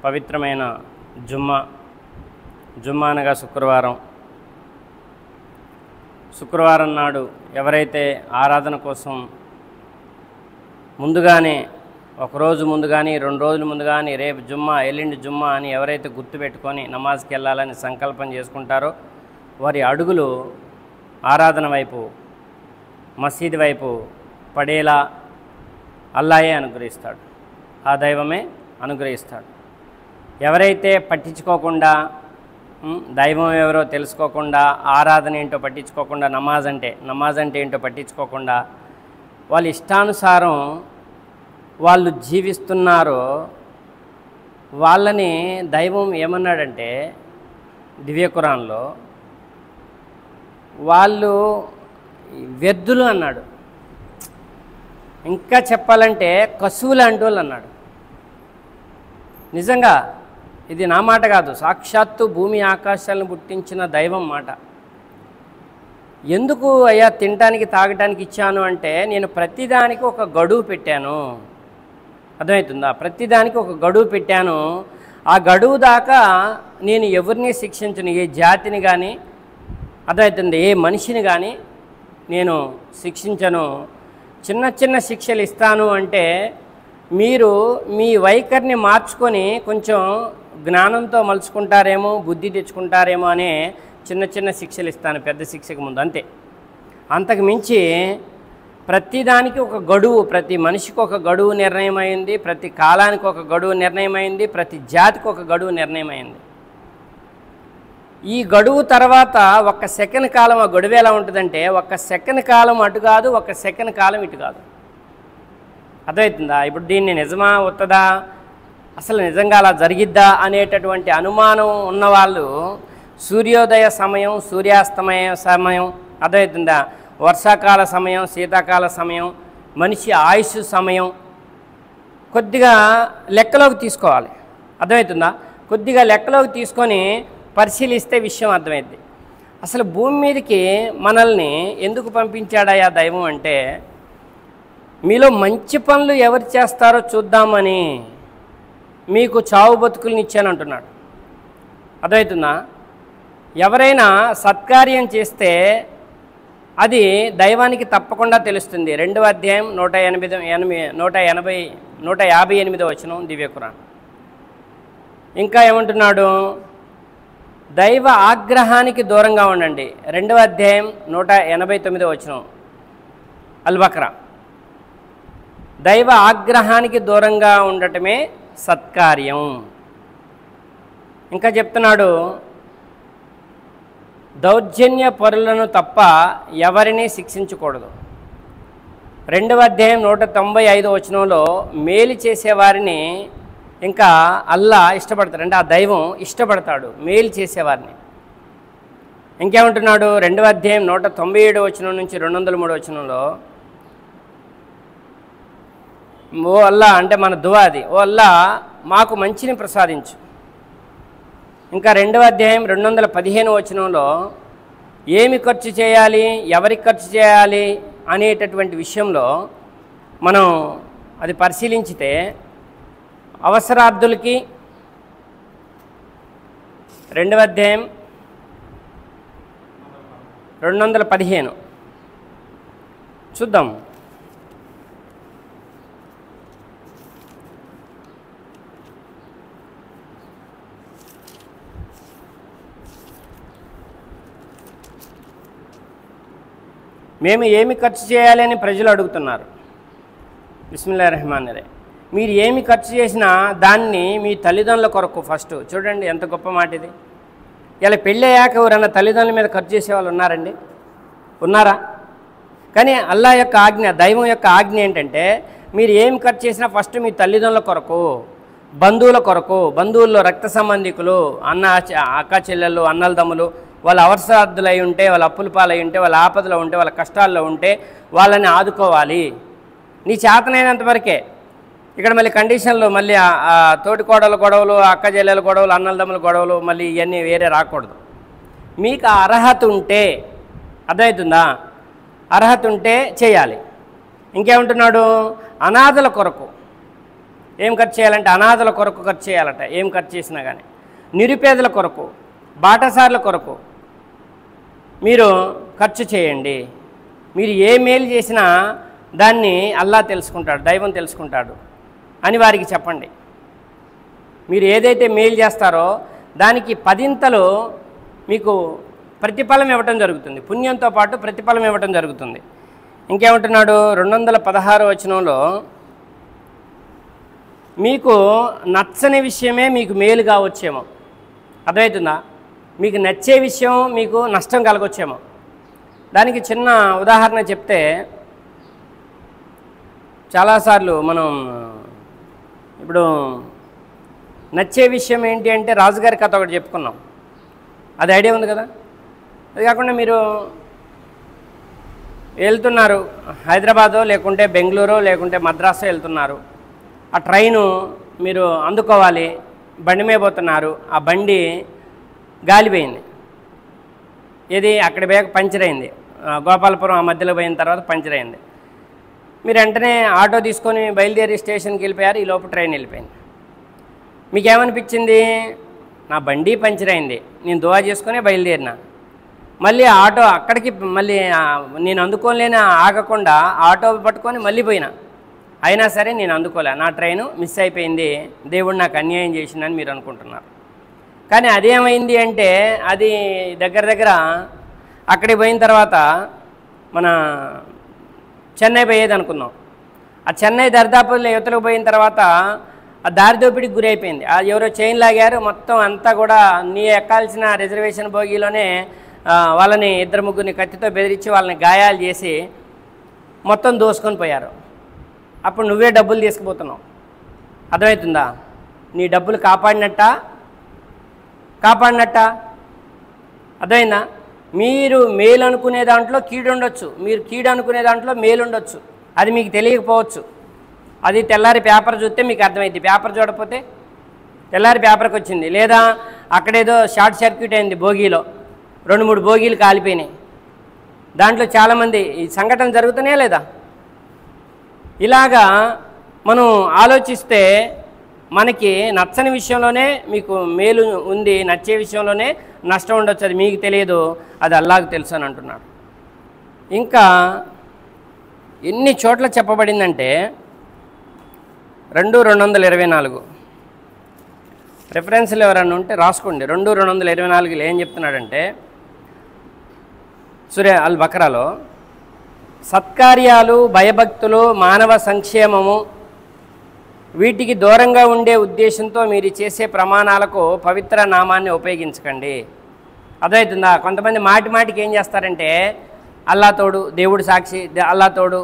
పవిత్రమైన జుమ్మా అనగా శుక్రవారం నాడు ఎవరైతే ఆరాధన కోసం ముందుగానే ఒకరోజు ముందు కానీ 2 రోజుల ముందు కానీ రేపు జుమ్మా ఎల్లుండి జుమ్మా అని ఎవరైతే గుర్తుపెట్టుకొని నమాజ్కి వెళ్ళాలని సంకల్పం చేసుకుంటారో వారి అడుగులు ఆరాధన వైపు మసీదు వైపు పడేలా అల్లాయే అనుగ్రహిస్తాడు, ఆ దైవమే అనుగ్రహిస్తాడు. ఎవరైతే పట్టించుకోకుండా దైవం ఎవరో తెలుసుకోకుండా ఆరాధన ఏంటో పట్టించుకోకుండా నమాజ్ అంటే ఏంటో పట్టించుకోకుండా వాళ్ళ ఇష్టానుసారం వాళ్ళు జీవిస్తున్నారో వాళ్ళని దైవం ఏమన్నాడంటే దివ్య ఖురాన్లో వాళ్ళు వ్యర్థులు అన్నాడు. ఇంకా చెప్పాలంటే కసువులు అంటోళ్ళు అన్నాడు. నిజంగా ఇది నా మాట కాదు, సాక్షాత్తు భూమి ఆకాశాలను పుట్టించిన దైవం మాట. ఎందుకు అయ్యా తినటానికి తాగటానికి ఇచ్చాను అంటే నేను ప్రతిదానికి ఒక గడువు పెట్టాను, అర్థమవుతుందా? ప్రతిదానికి ఒక గడువు పెట్టాను. ఆ గడువు దాకా నేను ఎవరిని శిక్షించను, ఏ జాతిని కానీ అర్థమవుతుంది ఏ మనిషిని కానీ నేను శిక్షించను. చిన్న చిన్న శిక్షలు ఇస్తాను అంటే మీరు మీ వైఖరిని మార్చుకొని కొంచెం జ్ఞానంతో మలుచుకుంటారేమో, బుద్ధి తెచ్చుకుంటారేమో అనే చిన్న చిన్న శిక్షలు ఇస్తాను పెద్ద శిక్షకు ముందు, అంతే. అంతకు మించి ప్రతిదానికి ఒక గడువు, ప్రతి మనిషికి ఒక గడువు నిర్ణయమైంది, ప్రతి కాలానికి ఒక గడువు నిర్ణయమైంది, ప్రతి జాతికి ఒక గడువు నిర్ణయమైంది. ఈ గడువు తర్వాత 1 సెకండ్ కాలం ఆ గడువు ఎలా ఉంటుందంటే 1 సెకండ్ కాలం అటు కాదు, 1 సెకండ్ కాలం ఇటు కాదు. అర్థమవుతుందా? ఇప్పుడు దీన్ని నిజమా వస్తుందా, అసలు నిజంగా అలా జరిగిద్దా అనేటటువంటి అనుమానం ఉన్నవాళ్ళు సూర్యోదయ సమయం, సూర్యాస్తమయ సమయం, అర్థమవుతుందా, వర్షాకాల సమయం, శీతాకాల సమయం, మనిషి ఆయుష్ సమయం కొద్దిగా లెక్కలోకి తీసుకోవాలి. అర్థమవుతుందా? కొద్దిగా లెక్కలోకి తీసుకొని పరిశీలిస్తే విషయం అర్థమైంది. అసలు భూమి మీదకి మనల్ని ఎందుకు పంపించాడయా దైవం అంటే మీలో మంచి పనులు ఎవరు చేస్తారో చూద్దామని మీకు చావు బతుకుల్ని ఇచ్చానంటున్నాడు. అర్థమవుతుందా? ఎవరైనా సత్కార్యం చేస్తే అది దైవానికి తప్పకుండా తెలుస్తుంది. 2వ అధ్యాయం 158వ వచనం దివ్య ఖురాన్. ఇంకా ఏమంటున్నాడు? దైవ ఆగ్రహానికి దూరంగా ఉండండి. 2వ అధ్యాయం 189వ వచనం అల్ బక్రా. దైవ ఆగ్రహానికి దూరంగా ఉండటమే సత్కార్యం. ఇంకా చెప్తున్నాడు, దౌర్జన్య పరులను తప్ప ఎవరిని శిక్షించకూడదు. 2వ అధ్యాయం 195వ వచనంలో మేలు చేసేవారిని ఇంకా అల్లా ఇష్టపడతాడు, అంటే ఆ దైవం ఇష్టపడతాడు మేలు చేసేవారిని. ఇంకేమంటున్నాడు? 2వ అధ్యాయం 197వ వచనం నుంచి 203వ వచనంలో ఓ అల్లా, అంటే మన దువా అది, ఓ అల్లా మాకు మంచిని ప్రసాదించు. ఇంకా 2వ అధ్యాయం 215వ వచనంలో ఏమి ఖర్చు చేయాలి, ఎవరికి ఖర్చు చేయాలి అనేటటువంటి విషయంలో మనం అది పరిశీలించితే అవసరార్థులకి 2వ అధ్యాయం 215 చూద్దాం. మేము ఏమి ఖర్చు చేయాలి అని ప్రజలు అడుగుతున్నారు. బిస్మిల్లాహిర్ రహమానిర్ రహీం. మీరు ఏమి ఖర్చు చేసినా దాన్ని మీ తల్లిదండ్రుల కొరకు ఫస్ట్. చూడండి ఎంత గొప్ప మాట ఇది. ఇలా పెళ్ళయ్యాక ఎవరన్నా తల్లిదండ్రుల మీద ఖర్చు చేసేవాళ్ళు ఉన్నారండి? ఉన్నారా? కానీ అల్లా యొక్క ఆజ్ఞ, దైవం యొక్క ఆజ్ఞ ఏంటంటే మీరు ఏమి ఖర్చు చేసినా ఫస్ట్ మీ తల్లిదండ్రుల కొరకు, బంధువుల కొరకు, బంధువుల్లో రక్త సంబంధికులు, అక్క చెల్లెళ్ళు, అన్నల తమ్ములు, వాళ్ళ అవసరార్థులు అయి ఉంటే, వాళ్ళ అప్పుల పాలై ఉంటే, వాళ్ళ ఆపదలో ఉంటే, వాళ్ళ కష్టాల్లో ఉంటే వాళ్ళని ఆదుకోవాలి. నీ చేతనైనంత వరకే. ఇక్కడ మళ్ళీ కండిషన్లు, మళ్ళీ తోటి కోడల గొడవలు, అక్క చెల్లెల గొడవలు, అన్నల తమ్ముల గొడవలు, మళ్ళీ ఇవన్నీ వేరే రాకూడదు. మీకు అర్హత ఉంటే, అర్థమవుతుందా, అర్హత ఉంటే చేయాలి. ఇంకేమంటున్నాడు? అనాథల కొరకు, ఏం ఖర్చు చేయాలంటే అనాథల కొరకు ఖర్చు చేయాలట. ఏం ఖర్చు చేసినా కానీ నిరుపేదల కొరకు, బాటసార్ల కొరకు మీరు ఖర్చు చేయండి. మీరు ఏ మేలు చేసినా దాన్ని అల్లా తెలుసుకుంటాడు, దైవం తెలుసుకుంటాడు అని వారికి చెప్పండి. మీరు ఏదైతే మేలు చేస్తారో దానికి 10 మీకు ప్రతిఫలం ఇవ్వటం జరుగుతుంది. పుణ్యంతో పాటు ప్రతిఫలం ఇవ్వటం జరుగుతుంది. ఇంకేమంటున్నాడు 216వ వచనంలో, మీకు నచ్చని విషయమే మీకు మేలు కావచ్చేమో. అర్థమవుతుందా? మీకు నచ్చే విషయం మీకు నష్టం కలగొచ్చేమో. దానికి చిన్న ఉదాహరణ చెప్తే, చాలాసార్లు మనం ఇప్పుడు నచ్చే విషయం ఏంటి అంటే రాజుగారి కథ ఒకటి చెప్పుకున్నాం. అది ఐడియా ఉంది కదా. అది కాకుండా మీరు వెళ్తున్నారు, హైదరాబాదో లేకుంటే బెంగళూరు లేకుంటే మద్రాసు వెళ్తున్నారు. ఆ ట్రైను మీరు అందుకోవాలి, బండి మీద పోతున్నారు. ఆ బండి గాలిపోయింది. ఇది అక్కడ పోయాక పంచర్ అయింది. గోపాలపురం ఆ మధ్యలో పోయిన తర్వాత పంచర్ అయింది. మీరు వెంటనే ఆటో తీసుకొని బయలుదేరి స్టేషన్కి వెళ్ళిపోయారు. ఈ లోపు ట్రైన్ వెళ్ళిపోయింది. మీకేమనిపించింది? నా బండి పంచర్ అయింది, నేను దువా చేసుకునే బయలుదేరిన. మళ్ళీ ఆటో అక్కడికి మళ్ళీ నేను అందుకోలేని ఆగకుండా ఆటో పట్టుకొని మళ్ళీ పోయినా. అయినా సరే నేను అందుకోలే, నా ట్రైను మిస్ అయిపోయింది, దేవుడు నాకు అన్యాయం చేసిందని మీరు అనుకుంటున్నారు. కానీ అదేమైంది అంటే అది దగ్గర అక్కడికి పోయిన తర్వాత మన చెన్నై పోయేది అనుకుందాం. ఆ చెన్నై దర్దాపుల్లో యువతలకు పోయిన తర్వాత ఆ దారి దోపిడికి గురైపోయింది. ఎవరో చైన్ లాగారు, మొత్తం అంతా కూడా నీ ఎక్కాల్సిన రిజర్వేషన్ బోగీలోనే వాళ్ళని 2-3 కత్తితో బెదిరించి వాళ్ళని గాయాలు చేసి మొత్తం దోసుకొని పోయారు. అప్పుడు నువ్వే డబ్బులు తీసుకుపోతున్నావు. అర్థమవుతుందా? నీ డబ్బులు కాపాడినట్టా అర్థమైందా? మీరు మేలు అనుకునే దాంట్లో కీడు ఉండొచ్చు, మీరు కీడు అనుకునే దాంట్లో మేలు ఉండొచ్చు. అది మీకు తెలియకపోవచ్చు. అది తెల్లారి పేపర్ చూస్తే మీకు అర్థమైంది. పేపర్ చూడకపోతే తెల్లారి పేపర్కి వచ్చింది. లేదా అక్కడేదో షార్ట్ సర్క్యూట్ అయింది, బోగీలో 2-3 బోగీలు కాలిపోయినాయి. దాంట్లో చాలామంది ఈ సంఘటన జరుగుతున్నాయా లేదా? ఇలాగా మనం ఆలోచిస్తే మనకి నచ్చని విషయంలోనే మీకు మేలు ఉంది, నచ్చే విషయంలోనే నష్టం ఉండొచ్చు. అది మీకు తెలియదు, అది అల్లాహకు తెలుసు అని అంటున్నాడు. ఇంకా ఎన్ని చోట్ల చెప్పబడిందంటే 2:224 రెఫరెన్స్లు ఎవరన్నా ఉంటే రాసుకోండి. 2:224 ఏం చెప్తున్నాడంటే సూర అల్ బకరాలో, సత్కార్యాలు, భయభక్తులు, మానవ సంక్షేమము వీటికి దూరంగా ఉండే ఉద్దేశంతో మీరు చేసే ప్రమాణాలకు పవిత్ర నామాన్ని ఉపయోగించకండి. అర్థమవుతుందా? కొంతమంది మాటికి ఏం చేస్తారంటే అల్లా తోడు, దేవుడు సాక్షి, అల్లా తోడు,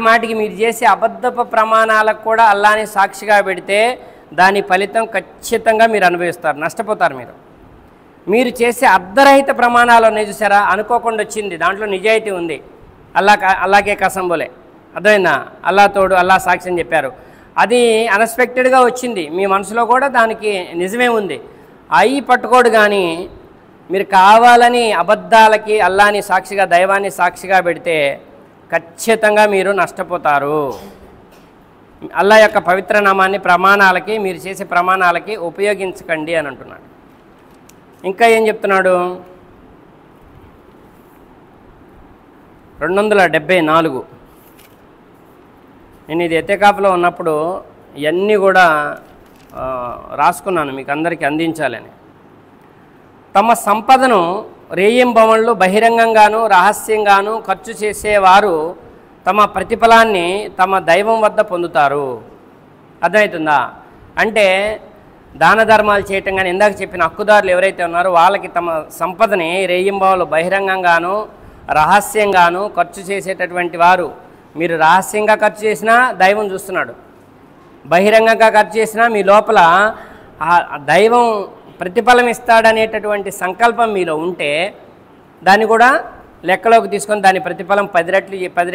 మాటికి మీరు చేసే అబద్ధపు ప్రమాణాలకు కూడా అల్లాని సాక్షిగా పెడితే దాని ఫలితం ఖచ్చితంగా మీరు అనుభవిస్తారు, నష్టపోతారు. మీరు చేసే అర్ధరహిత ప్రమాణాలు ఉన్నాయి చూసారా, అనుకోకుండా వచ్చింది, దాంట్లో నిజాయితీ ఉంది, అల్లాకే కసం బోలే. అర్థమైందా? అల్లా తోడు, అల్లా సాక్షి అని చెప్పారు. అది అన్ఎక్స్పెక్టెడ్గా వచ్చింది, మీ మనసులో కూడా దానికి నిజమే ఉంది. అయి పట్టుకోడు. కానీ మీరు కావాలని అబద్ధాలకి అల్లాని సాక్షిగా, దైవాన్ని సాక్షిగా పెడితే ఖచ్చితంగా మీరు నష్టపోతారు. అల్లా యొక్క పవిత్ర నామాన్ని ప్రమాణాలకి, మీరు చేసే ప్రమాణాలకి ఉపయోగించకండి అని అంటున్నాడు. ఇంకా ఏం చెప్తున్నాడు? 274 నేను ఇది ఎతేకాపులో ఉన్నప్పుడు ఇవన్నీ కూడా రాసుకున్నాను, మీకు అందరికీ అందించాలని. తమ సంపదను రేయింబవళ్ళు బహిరంగంగాను రహస్యంగాను ఖర్చు చేసేవారు తమ ప్రతిఫలాన్ని తమ దైవం వద్ద పొందుతారు. అర్థమవుతుందా? అంటే దాన ధర్మాలు చేయటం కానీ, ఇందాక చెప్పిన హక్కుదారులు ఎవరైతే ఉన్నారో వాళ్ళకి తమ సంపదని రేయింబవళ్ళు బహిరంగంగాను రహస్యంగాను ఖర్చు చేసేటటువంటి వారు, మీరు రహస్యంగా ఖర్చు చేసినా దైవం చూస్తున్నాడు, బహిరంగంగా ఖర్చు చేసినా మీ లోపల దైవం ప్రతిఫలం ఇస్తాడనేటటువంటి సంకల్పం మీలో ఉంటే దాన్ని కూడా లెక్కలోకి తీసుకొని దాని ప్రతిఫలం 10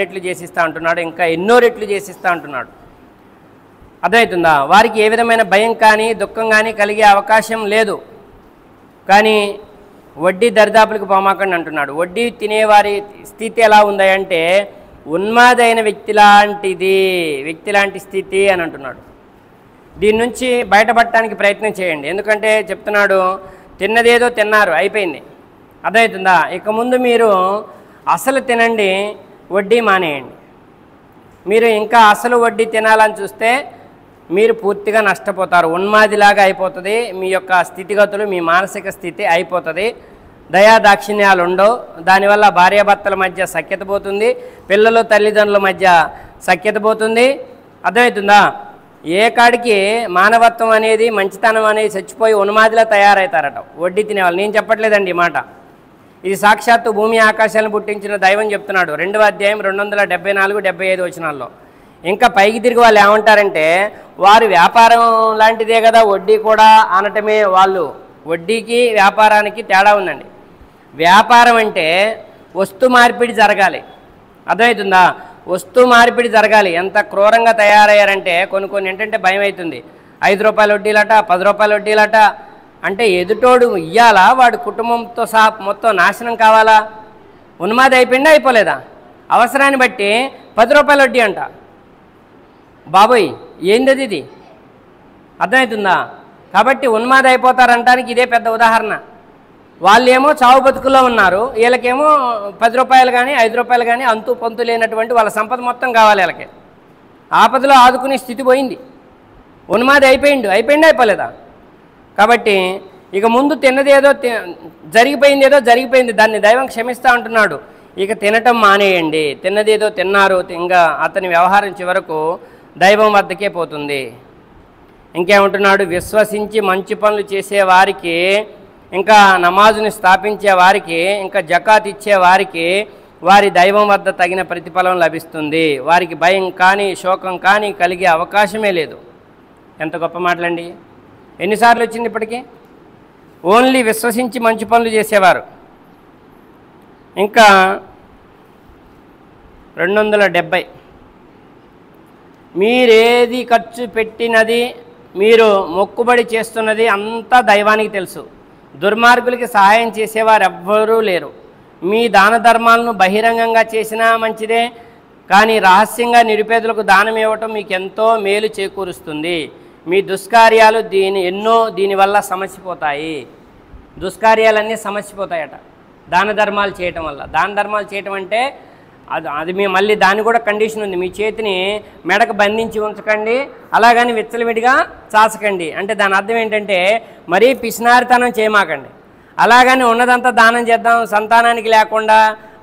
రెట్లు చేసిస్తా అంటున్నాడు. ఇంకా ఎన్నో రెట్లు చేసిస్తా అంటున్నాడు. అర్థమవుతుందా? వారికి ఏ విధమైన భయం కానీ దుఃఖం కానీ కలిగే అవకాశం లేదు. కానీ వడ్డీ దరిదాపులకు పోమాకండి అంటున్నాడు. వడ్డీ తినేవారి స్థితి ఎలా ఉందంటే ఉన్మాదైన వ్యక్తి లాంటి స్థితి అని అంటున్నాడు. దీని నుంచి బయటపడటానికి ప్రయత్నం చేయండి. ఎందుకంటే చెప్తున్నాడు, తిన్నదేదో తిన్నారు, అయిపోయింది. అర్థమవుతుందా? ఇక ముందు మీరు అసలు తినండి, వడ్డీ మానేయండి. మీరు ఇంకా అసలు వడ్డీ తినాలని చూస్తే మీరు పూర్తిగా నష్టపోతారు. ఉన్మాదిలాగా అయిపోతుంది మీ యొక్క స్థితిగతులు, మీ మానసిక స్థితి అయిపోతుంది. దయాదాక్షిణ్యాలు ఉండవు. దానివల్ల భార్యాభర్తల మధ్య సఖ్యత పోతుంది, పిల్లలు తల్లిదండ్రుల మధ్య సఖ్యత పోతుంది. అర్థమవుతుందా? ఏ కాడికి మానవత్వం అనేది, మంచితనం అనేది చచ్చిపోయి ఉన్మాదిలా తయారవుతారట వడ్డీ తినేవాళ్ళు. నేను చెప్పట్లేదండి ఈ మాట, ఇది సాక్షాత్తు భూమి ఆకాశాలను పుట్టించిన దైవం చెప్తున్నాడు. 2వ అధ్యాయం 274-75 వచనాల్లో. ఇంకా పైకి తిరిగి వాళ్ళు ఏమంటారంటే, వారు వ్యాపారం లాంటిదే కదా వడ్డీ కూడా అనటమే. వాళ్ళు వడ్డీకి వ్యాపారానికి తేడా ఉందండి. వ్యాపారం అంటే వస్తు మార్పిడి జరగాలి. అర్థమవుతుందా? వస్తు మార్పిడి జరగాలి. ఎంత క్రూరంగా తయారయ్యారంటే కొన్ని ఏంటంటే భయం అవుతుంది. 5 రూపాయల వడ్డీలట, 10 రూపాయల వడ్డీలట. అంటే ఎదుటోడు ఇయ్యాలా, వాడు కుటుంబంతో సహా మొత్తం నాశనం కావాలా? ఉన్మాది అయిపోయిందా, అయిపోలేదా? అవసరాన్ని బట్టి 10 రూపాయల వడ్డీ అంట. బాబోయ్, ఏందది ఇది? అర్థమవుతుందా? కాబట్టి ఉన్మాది అయిపోతారంటానికి ఇదే పెద్ద ఉదాహరణ. వాళ్ళేమో చావు బతుకుల్లో ఉన్నారు, వీళ్ళకేమో 10 రూపాయలు కానీ 5 రూపాయలు కానీ అంతు పొంతు లేనటువంటి వాళ్ళ సంపద మొత్తం కావాలి వీళ్ళకి. ఆపదలో ఆదుకునే స్థితి పోయింది. ఉన్మాది అయిపోయిందా, అయిపోలేదా? కాబట్టి ఇక ముందు తిన్నదేదో జరిగిపోయిందేదో జరిగిపోయింది, దాన్ని దైవం క్షమిస్తా అంటున్నాడు. ఇక తినటం మానేయండి. తిన్నదేదో తిన్నారు, ఇంకా అతని వ్యవహారం చివరకు దైవం వద్దకే పోతుంది. ఇంకేమంటున్నాడు? విశ్వసించి మంచి పనులు చేసేవారికి, ఇంకా నమాజుని స్థాపించే వారికి, ఇంకా జకాత్ ఇచ్చే వారికి వారి దైవం వద్ద తగిన ప్రతిఫలం లభిస్తుంది. వారికి భయం కానీ శోకం కానీ కలిగే అవకాశమే లేదు. ఎంత గొప్ప మాటలండి! ఎన్నిసార్లు వచ్చింది ఇప్పటికీ? ఓన్లీ విశ్వసించి మంచి పనులు చేసేవారు. ఇంకా 270, మీరేది ఖర్చు పెట్టినది, మీరు మొక్కుబడి చేస్తున్నది అంతా దైవానికి తెలుసు. దుర్మార్గులకి సహాయం చేసేవారు ఎవ్వరూ లేరు. మీ దాన ధర్మాలను బహిరంగంగా చేసినా మంచిదే, కానీ రహస్యంగా నిరుపేదలకు దానం ఇవ్వటం మీకు ఎంతో మేలు చేకూరుస్తుంది. మీ దుష్కార్యాలు దీనివల్ల సమసిపోతాయి. దుష్కార్యాలన్నీ సమసిపోతాయట దాన ధర్మాలు చేయటం వల్ల. దాన ధర్మాలు చేయటం అంటే అది మీ మళ్ళీ దాని కూడా కండిషన్ ఉంది. మీ చేతిని మెడకు బంధించి ఉంచకండి, అలాగని విచ్చలవిడిగా చాచకండి. అంటే దాని అర్థం ఏంటంటే మరీ పిసినారితనం చేయమాకండి, అలాగని ఉన్నదంతా దానం చేద్దాం సంతానానికి లేకుండా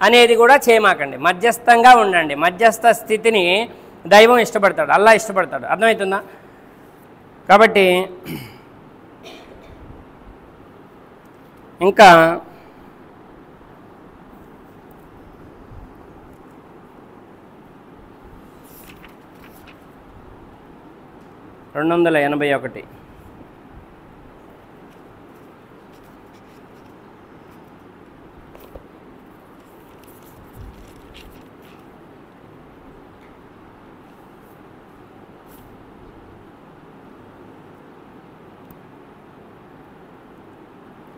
అనేది కూడా చేయమాకండి. మధ్యస్థంగా ఉండండి. మధ్యస్థ స్థితిని దైవం ఇష్టపడతాడు, అల్లా ఇష్టపడతాడు. అర్థమవుతుందా? కాబట్టి ఇంకా 281,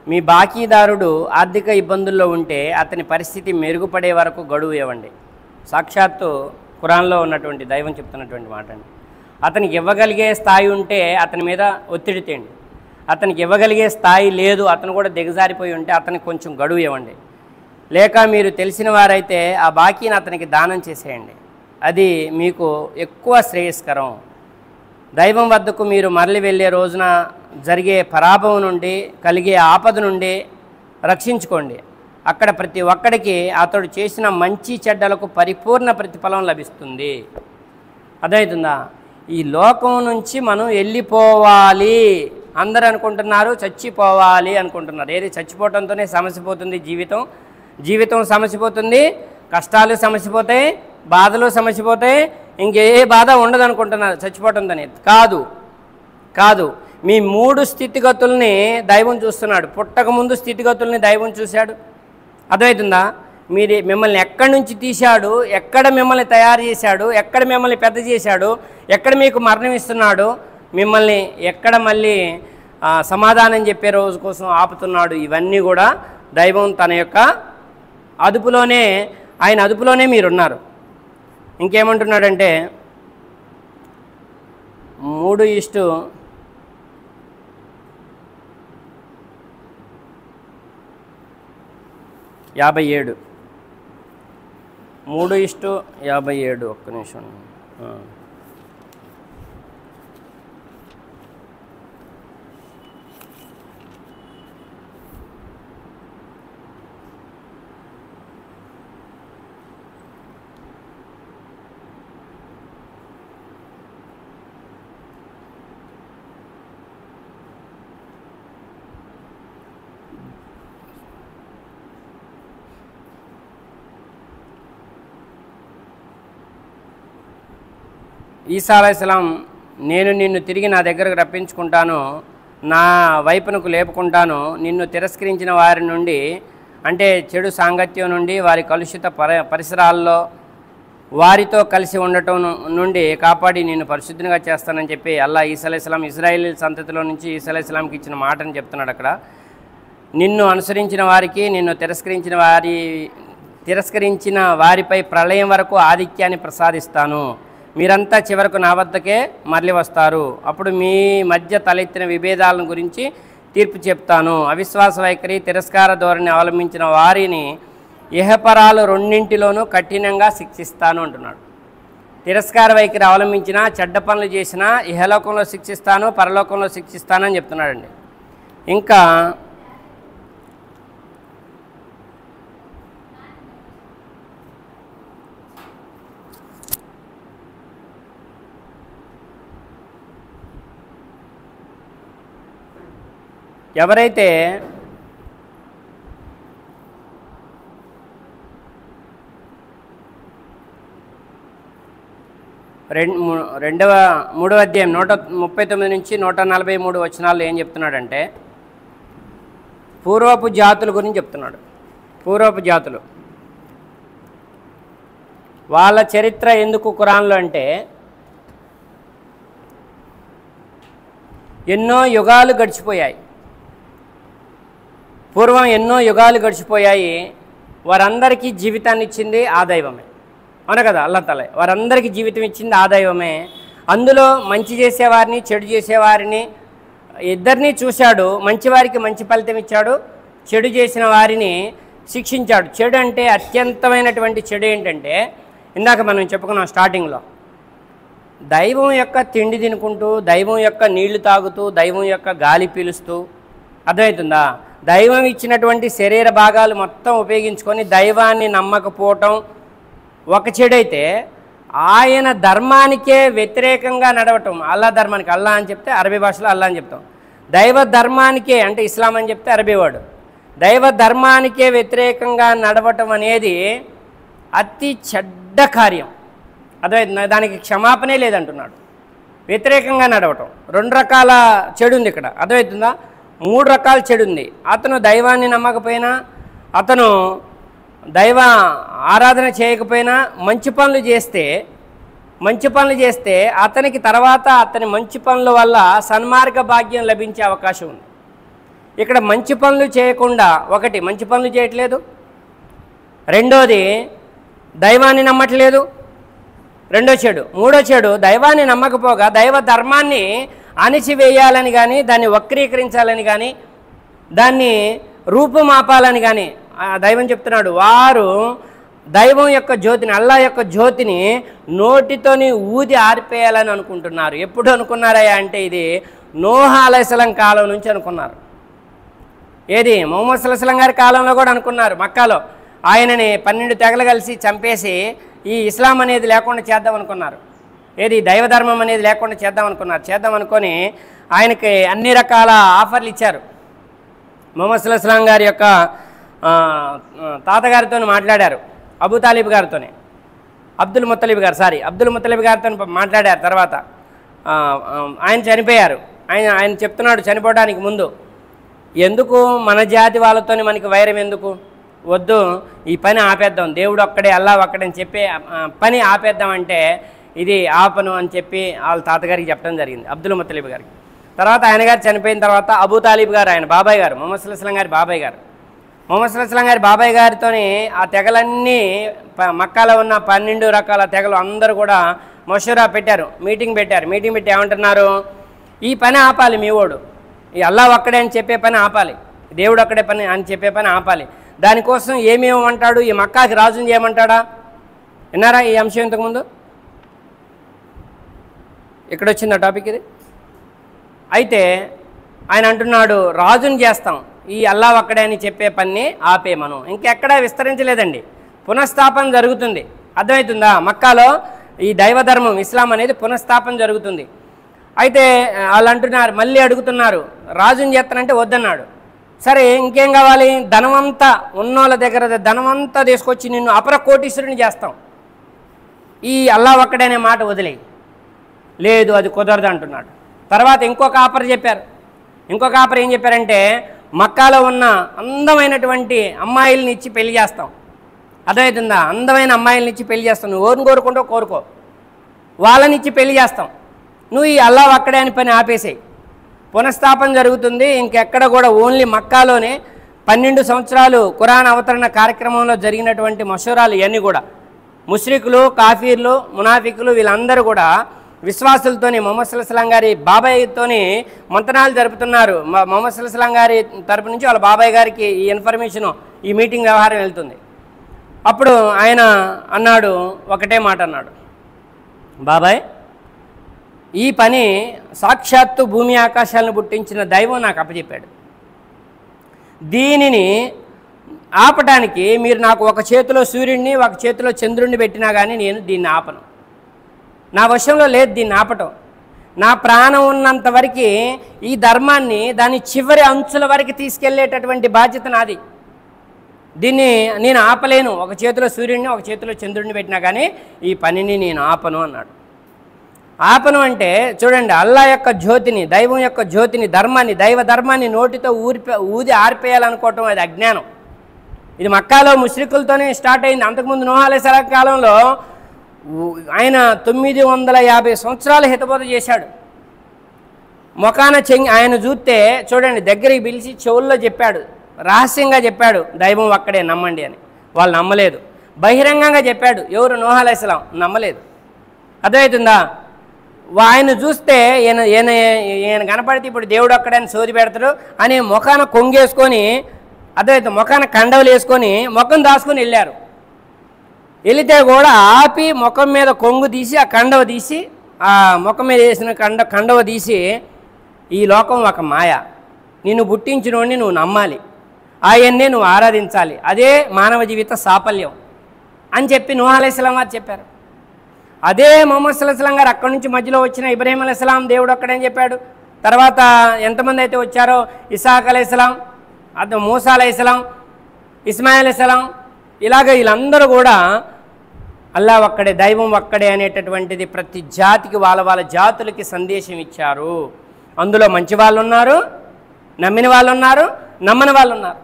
మీ బాకీదారుడు ఆర్థిక ఇబ్బందుల్లో ఉంటే అతని పరిస్థితి మెరుగుపడే వరకు గడువు ఇవ్వండి. సాక్షాత్తు ఖురాన్లో ఉన్నటువంటి దైవం చెప్తున్నటువంటి మాట అండి. అతనికి ఇవ్వగలిగే స్థాయి ఉంటే అతని మీద ఒత్తిడి తేండి. అతనికి ఇవ్వగలిగే స్థాయి లేదు, అతను కూడా దిగజారిపోయి ఉంటే అతనికి కొంచెం గడువు ఇవ్వండి. లేక మీరు తెలిసిన వారైతే ఆ బాకీని అతనికి దానం చేసేయండి. అది మీకు ఎక్కువ శ్రేయస్కరం. దైవం వద్దకు మీరు మరలి వెళ్ళే రోజున జరిగే పరాభవం నుండి, కలిగే ఆపద నుండి రక్షించుకోండి. అక్కడ ప్రతి ఒక్కడికి అతడు చేసిన మంచి చెడ్డలకు పరిపూర్ణ ప్రతిఫలం లభిస్తుంది. అర్థమవుతుందా? ఈ లోకం నుంచి మనం వెళ్ళిపోవాలి. అందరూ అనుకుంటున్నారు చచ్చిపోవాలి అనుకుంటున్నారు. ఏది చచ్చిపోవడంతోనే సమసిపోతుంది జీవితం సమసిపోతుంది, కష్టాలు సమసిపోతాయి, బాధలు సమసిపోతాయి, ఇంకే బాధ ఉండదు అనుకుంటున్నారు చచ్చిపోవడంతోనే. కాదు, మీ 3 స్థితిగతుల్ని దైవం చూస్తున్నాడు. పుట్టకముందు స్థితిగతుల్ని దైవం చూశాడు. అర్థమవుతుందా? మిమ్మల్ని ఎక్కడి నుంచి తీశాడు, ఎక్కడ మిమ్మల్ని తయారు చేశాడు, ఎక్కడ మిమ్మల్ని పెద్ద చేశాడు, ఎక్కడ మీకు మరణం ఇస్తున్నాడు, మిమ్మల్ని ఎక్కడ మళ్ళీ సమాధానం చెప్పే రోజు కోసం ఆపుతున్నాడు. ఇవన్నీ కూడా దైవం తన యొక్క అదుపులోనే, ఆయన అదుపులోనే మీరున్నారు. ఇంకేమంటున్నాడంటే 3:57 3:57 ఒక్క నిమిషం. ఈసా అలైహిస్సలాం, నేను నిన్ను తిరిగి నా దగ్గరకు రప్పించుకుంటాను, నా వైపునకు లేపుకుంటాను, నిన్ను తిరస్కరించిన వారి నుండి, అంటే చెడు సాంగత్యం నుండి, వారి కలుషిత పరిసరాల్లో వారితో కలిసి ఉండటం నుండి కాపాడి నిన్ను పరిశుద్ధంగా చేస్తానని చెప్పి అల్లా ఈసా అలైహిస్సలాం ఇజ్రాయేల్ సంతతిలో నుంచి ఈసా అలైహిస్సలాంకి ఇచ్చిన మాటని చెప్తున్నాడు అక్కడ. నిన్ను అనుసరించిన వారికి, నిన్ను తిరస్కరించిన వారిపై ప్రళయం వరకు ఆధిక్యాన్ని ప్రసాదిస్తాను. మీరంతా చివరకు నా వద్దకే మరలి వస్తారు. అప్పుడు మీ మధ్య తలెత్తిన విభేదాలను గురించి తీర్పు చెప్తాను. అవిశ్వాస వైఖరి, తిరస్కార ధోరణి అవలంబించిన వారిని ఇహపరాలు రెండింటిలోనూ కఠినంగా శిక్షిస్తాను అంటున్నాడు. తిరస్కార వైఖరి అవలంబించినా, చెడ్డ పనులు చేసినా ఇహలోకంలో శిక్షిస్తాను, పరలోకంలో శిక్షిస్తాను అని చెప్తున్నాడండి. ఇంకా ఎవరైతే మూడవ అధ్యాయం 139 నుంచి 143 వచనాల్లో ఏం చెప్తున్నాడంటే, పూర్వపు జాతుల గురించి చెప్తున్నాడు. పూర్వపు జాతులు వాళ్ళ చరిత్ర ఎందుకు ఖురాన్లో అంటే, ఎన్నో యుగాలు గడిచిపోయాయి, పూర్వం ఎన్నో యుగాలు గడిచిపోయాయి. వారందరికీ జీవితాన్ని ఇచ్చింది ఆ దైవమే, అవును కదా, అల్లాహ్ తఆలా వారందరికీ జీవితం ఇచ్చింది ఆ దైవమే. అందులో మంచి చేసేవారిని, చెడు చేసేవారిని ఇద్దరినీ చూశాడు. మంచివారికి మంచి ఫలితం ఇచ్చాడు, చెడు చేసిన వారిని శిక్షించాడు. చెడు అంటే అత్యంతమైనటువంటి చెడు ఏంటంటే, ఇందాక మనం చెప్పుకున్నాం స్టార్టింగ్లో, దైవం యొక్క తిండి తినుకుంటూ, దైవం యొక్క నీళ్లు తాగుతూ, దైవం యొక్క గాలి పీలుస్తూ, అర్థమవుతుందా, దైవం ఇచ్చినటువంటి శరీర భాగాలు మొత్తం ఉపయోగించుకొని దైవాన్ని నమ్మకపోవటం ఒక చెడైతే, ఆయన ధర్మానికే వ్యతిరేకంగా నడవటం, అల్లా ధర్మానికి, అల్లా అని చెప్తే అరబీ భాషలో అల్లా అని చెప్తాం, దైవ ధర్మానికే అంటే ఇస్లాం అని చెప్తే అరబీ వాడు, దైవ ధర్మానికే వ్యతిరేకంగా నడవటం అనేది అతి చెడ్డ కార్యం. అర్థమైంది, దానికి క్షమాపణే లేదంటున్నాడు. వ్యతిరేకంగా నడవటం, రెండు రకాల చెడు ఉంది ఇక్కడ, అర్థమవుతుందా, మూడు రకాల చెడు ఉంది. అతను దైవాన్ని నమ్మకపోయినా, అతను దైవ ఆరాధన చేయకపోయినా మంచి పనులు చేస్తే అతనికి తర్వాత అతని మంచి పనుల వల్ల సన్మార్గ భాగ్యం లభించే అవకాశం ఉంది. ఇక్కడ మంచి పనులు చేయకుండా, ఒకటి మంచి పనులు చేయట్లేదు, రెండోది దైవాన్ని నమ్మట్లేదు, రెండో చెడు. మూడో చెడు, దైవాన్ని నమ్మకపోగా దైవ ధర్మాన్ని అణిచివేయాలని కానీ, దాన్ని వక్రీకరించాలని కానీ, దాన్ని రూపుమాపాలని కానీ దైవం చెప్తున్నాడు. వారు దైవం యొక్క జ్యోతిని, అల్లా యొక్క జ్యోతిని నోటితోని ఊది ఆరిపేయాలని అనుకుంటున్నారు. ఎప్పుడు అనుకున్నారయ్యా అంటే, ఇది నూహ్ అలైహిస్సలాం కాలం నుంచి అనుకున్నారు. ఏది, ముహమ్మద్ సల్లల్లాహు అలైహి వసల్లం గారి కాలంలో కూడా అనుకున్నారు. మక్కాలో ఆయనని 12 తెగలు కలిసి చంపేసి ఈ ఇస్లాం అనేది లేకుండా చేద్దాం అనుకున్నారు. ఏది, దైవధర్మం అనేది లేకుండా చేద్దాం అనుకున్నారు. చేద్దాం అనుకొని ఆయనకి అన్ని రకాల ఆఫర్లు ఇచ్చారు. ముహమ్మద్ సల్లల్లాహు అలైహి వసల్లం గారి యొక్క తాతగారితో మాట్లాడారు, అబూ తాలిబ్ గారితోనే, అబ్దుల్ ముత్తలిబ్ గారితో మాట్లాడారు. తర్వాత ఆయన చనిపోయారు. ఆయన చెప్తున్నాడు చనిపోవడానికి ముందు, ఎందుకు మన జాతి వాళ్ళతోని మనకి వైరం ఎందుకు, వద్దు, ఈ పని ఆపేద్దాం, దేవుడు ఒక్కడే, అల్లా ఒక్కడని చెప్పి పని ఆపేద్దామంటే, ఇది ఆపను అని చెప్పి వాళ్ళ తాతగారికి చెప్పడం జరిగింది, అబ్దుల్ ముత్తలిబ్ గారికి. తర్వాత ఆయన గారు చనిపోయిన తర్వాత అబూ తాలిబ్ గారు, ఆయన బాబాయ్ గారు, ముహమ్మద్ సల్లల్లాహు అలైహి వసల్లం గారి బాబాయ్ గారు, ముహమ్మద్ సల్లల్లాహు అలైహి వసల్లం గారి బాబాయ్ గారితోని ఆ తెగలన్నీ, మక్కాలో ఉన్న 12 రకాల తెగలు అందరూ కూడా మషూరా పెట్టారు, మీటింగ్ పెట్టి ఏమంటున్నారు, ఈ పని ఆపాలి, మీ వాడు ఈ అల్లాహ్ ఒక్కడే అని చెప్పే పని ఆపాలి, దేవుడు ఒక్కడే పని అని చెప్పే పని ఆపాలి. దానికోసం ఏమేమంటాడు, ఈ మక్కాకి రాజుని చేయమంటాడా? విన్నారా ఈ అంశం ఇంతకుముందు? ఇక్కడ వచ్చింది టాపిక్ ఇది. అయితే ఆయన అంటున్నాడు రాజుని చేస్తాం, ఈ అల్లాహ్ ఒక్కడే అని చెప్పే పని ఆపే, మనం ఇంకెక్కడా విస్తరించలేదండి, పునఃస్థాపన జరుగుతుంది. అర్థమవుతుందా? మక్కాలో ఈ దైవధర్మం ఇస్లాం అనేది పునఃస్థాపన జరుగుతుంది. అయితే వాళ్ళు అంటున్నారు, మళ్ళీ అడుగుతున్నారు, రాజుని చేస్తానంటే వద్దన్నాడు. సరే ఇంకేం కావాలి, ధనమంతా ఉన్నోళ్ళ దగ్గర ధనమంతా తీసుకొచ్చి నిన్ను అపర కోటీశ్వరుని చేస్తాం, ఈ అల్లాహ్ ఒక్కడే అనే మాట వదిలేయి. లేదు అది కుదరదు అంటున్నాడు. తర్వాత ఇంకొక ఆఫర్ చెప్పారు. ఇంకొక ఆఫర్ ఏం చెప్పారంటే, మక్కాలో ఉన్న అందమైనటువంటి అమ్మాయిల్ని ఇచ్చి పెళ్లి చేస్తాం. అర్థమవుతుందా? అందమైన అమ్మాయిల్ని ఇచ్చి పెళ్లి చేస్తాం, నువ్వు ఎవరిని కోరుకుంటావు కోరుకో, వాళ్ళని ఇచ్చి పెళ్లి చేస్తాం, నువ్వు ఈ అల్లాహ్ ఒక్కడే అని పని ఆపేసేయి. పునఃస్థాపన జరుగుతుంది. ఇంకెక్కడ కూడా ఓన్లీ మక్కాలోనే 12 సంవత్సరాలు ఖురాన్ అవతరణ కార్యక్రమంలో జరిగినటువంటి మషూరాలు ఇవన్నీ కూడా ముష్రికులు, కాఫీర్లు, మునాఫికులు వీళ్ళందరూ కూడా విశ్వాసులతోని మొహమ్మద్ సల్లల్లాహు అలైహి వసల్లం గారి బాబాయ్తోని మంతనాలు జరుపుతున్నారు. మొహమ్మద్ సల్లల్లాహు అలైహి వసల్లం గారి తరపు నుంచి వాళ్ళ బాబాయ్ గారికి ఈ ఇన్ఫర్మేషను, ఈ మీటింగ్ వ్యవహారం వెళ్తుంది. అప్పుడు ఆయన అన్నాడు, ఒకటే మాట అన్నాడు, బాబాయ్ ఈ పని సాక్షాత్తు భూమి ఆకాశాలను పుట్టించిన దైవం నాకు అప్పచెప్పాడు, దీనిని ఆపటానికి మీరు నాకు ఒక చేతిలో సూర్యుడిని ఒక చేతిలో చంద్రుడిని పెట్టినా కానీ నేను దీన్ని ఆపను, నా వశంలో లేదు దీన్ని ఆపటం. నా ప్రాణం ఉన్నంత వరకు ఈ ధర్మాన్ని దాని చివరి అంచుల వరకు తీసుకెళ్లేటటువంటి బాధ్యత నాది, దీన్ని నేను ఆపలేను, ఒక చేతిలో సూర్యుడిని ఒక చేతిలో చంద్రుడిని పెట్టినా కానీ ఈ పనిని నేను ఆపను అన్నాడు. ఆపను అంటే చూడండి, అల్లాహ్ యొక్క జ్యోతిని, దైవం యొక్క జ్యోతిని, ధర్మాన్ని, దైవ ధర్మాన్ని నోటితో ఊది ఆర్పేయాలనుకోవటం అది అజ్ఞానం. ఇది మక్కాలో ముష్రికులతోనే స్టార్ట్ అయింది. అంతకుముందు నూహ్ అలైహిస్సలాం కాలంలో ఆయన 950 సంవత్సరాలు హితబోధ చేశాడు. మొకాన ఆయన చూస్తే చూడండి, దగ్గరికి పిలిచి చెవుల్లో చెప్పాడు, రహస్యంగా చెప్పాడు దైవం ఒక్కడే నమ్మండి అని. వాళ్ళు నమ్మలేదు. బహిరంగంగా చెప్పాడు, ఎవరు? నూహ్ అలైహిస్సలాం. నమ్మలేదు. అర్థమవుతుందా? ఆయన చూస్తే ఈయన కనపడితే ఇప్పుడు దేవుడు ఒక్కడని సోది పెడతాడు అని ముఖాన కొంగేసుకొని, అర్థమైతే ముఖాన కండవలు వేసుకొని ముఖం దాచుకొని వెళ్ళారు. వెళితే కూడా ఆపి ముఖం మీద కొంగు తీసి ఆ కండవ తీసి, ఆ ముఖం మీద వేసిన కండవ తీసి, ఈ లోకం ఒక మాయ, నిన్ను పుట్టించినోడిని నువ్వు నమ్మాలి, ఆయన్నే నువ్వు ఆరాధించాలి, అదే మానవ జీవిత సాఫల్యం అని చెప్పి నూహ్ అలైహిస్సలాం వారు చెప్పారు. అదే మొహమ్మద్ సల్లల్లాహు అలైహి వసల్లం గారు అక్కడి నుంచి మధ్యలో వచ్చిన ఇబ్రాహీం అలైహిస్సలాం దేవుడు ఒక్కడని చెప్పాడు. తర్వాత ఎంతమంది అయితే వచ్చారో, ఇసాక్ అలైహిస్సలాం, అది మూసా అలైహిస్సలాం, ఇస్మాయిల్ అలైహిస్సలాం, ఇలాగ వీళ్ళందరూ కూడా అల్లాహ్ ఒక్కడే, దైవం ఒక్కడే అనేటటువంటిది ప్రతి జాతికి వాళ్ళ జాతులకి సందేశం ఇచ్చారు. అందులో మంచి వాళ్ళు ఉన్నారు, నమ్మిన వాళ్ళు ఉన్నారు, నమ్మని వాళ్ళు ఉన్నారు.